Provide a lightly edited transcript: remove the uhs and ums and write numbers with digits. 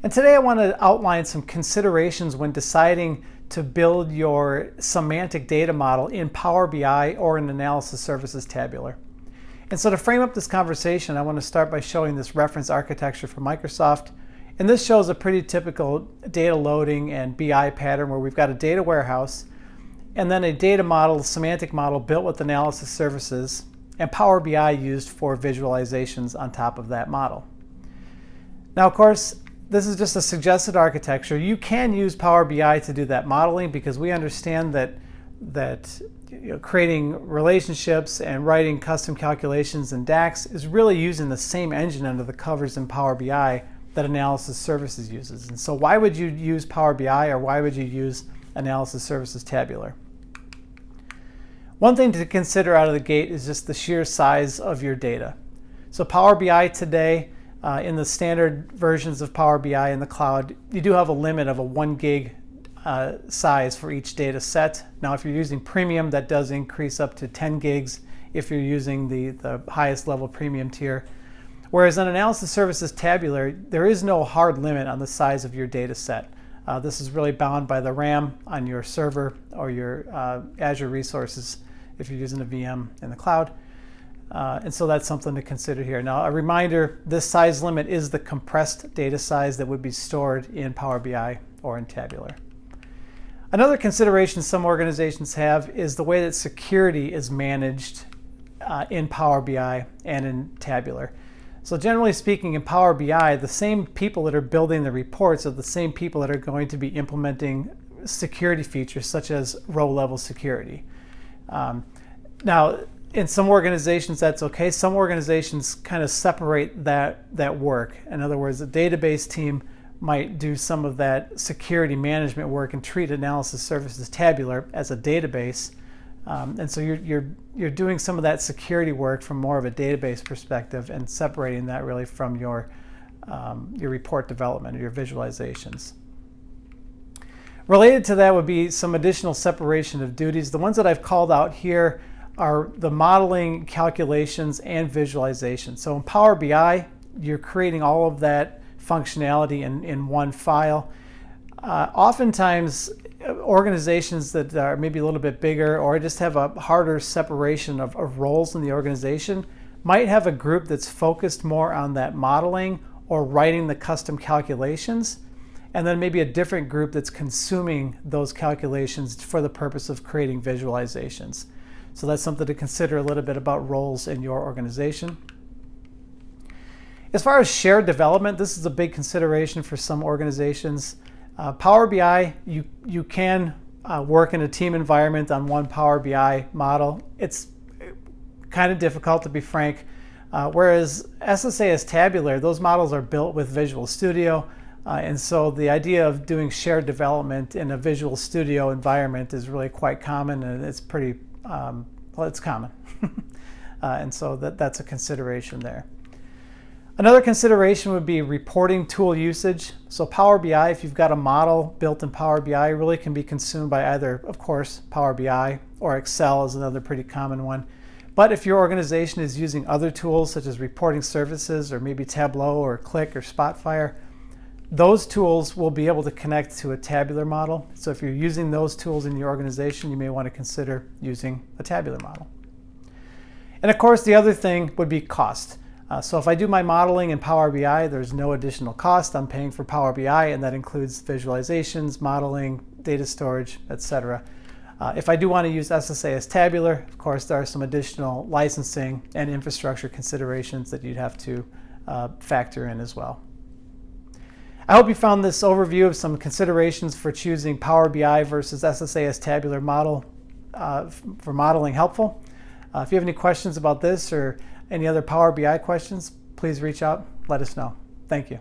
And today I want to outline some considerations when deciding to build your semantic data model in Power BI or in Analysis Services Tabular. And so to frame up this conversation, I want to start by showing this reference architecture from Microsoft. And this shows a pretty typical data loading and BI pattern where we've got a data warehouse and then a data model, semantic model built with Analysis Services, and Power BI used for visualizations on top of that model. Now, of course, this is just a suggested architecture. You can use Power BI to do that modeling because we understand that creating relationships and writing custom calculations in DAX is really using the same engine under the covers in Power BI that Analysis Services uses. And so why would you use Power BI or why would you use Analysis Services Tabular? One thing to consider out of the gate is just the sheer size of your data. So Power BI today, in the standard versions of Power BI in the cloud, you do have a limit of a 1 gig size for each data set. Now, if you're using premium, that does increase up to 10 gigs if you're using the highest level premium tier. Whereas on Analysis Services Tabular, there is no hard limit on the size of your data set. This is really bound by the RAM on your server or your Azure resources if you're using a VM in the cloud. And so that's something to consider here. Now, a reminder, this size limit is the compressed data size that would be stored in Power BI or in Tabular. Another consideration some organizations have is the way that security is managed in Power BI and in Tabular. So generally speaking, in Power BI, the same people that are building the reports are the same people that are going to be implementing security features such as row-level security. Now, in some organizations, that's okay. Some organizations kind of separate that work. In other words, the database team might do some of that security management work and treat Analysis Services Tabular as a database. And so you're doing some of that security work from more of a database perspective and separating that really from your report development or your visualizations. Related to that would be some additional separation of duties. The ones that I've called out here are the modeling, calculations, and visualization. So in Power BI, you're creating all of that functionality in one file. Oftentimes, organizations that are maybe a little bit bigger or just have a harder separation of roles in the organization might have a group that's focused more on that modeling or writing the custom calculations, and then maybe a different group that's consuming those calculations for the purpose of creating visualizations. So that's something to consider a little bit about roles in your organization. As far as shared development, this is a big consideration for some organizations. Power BI, you can work in a team environment on one Power BI model. It's kind of difficult, to be frank. Whereas SSAS Tabular, those models are built with Visual Studio. And so the idea of doing shared development in a Visual Studio environment is really quite common, and it's pretty well, it's common. And so that's a consideration there. Another consideration would be reporting tool usage. So Power BI, if you've got a model built in Power BI, really can be consumed by either, of course, Power BI or Excel is another pretty common one. But if your organization is using other tools such as reporting services or maybe Tableau or Click or Spotfire, those tools will be able to connect to a tabular model. So if you're using those tools in your organization, you may want to consider using a tabular model. And of course, the other thing would be cost. So if I do my modeling in Power BI, there's no additional cost. I'm paying for Power BI, and that includes visualizations, modeling, data storage, etc. If I do want to use SSAS Tabular, of course, there are some additional licensing and infrastructure considerations that you'd have to factor in as well. I hope you found this overview of some considerations for choosing Power BI versus SSAS Tabular model for modeling helpful. If you have any questions about this or any other Power BI questions, please reach out, let us know. Thank you.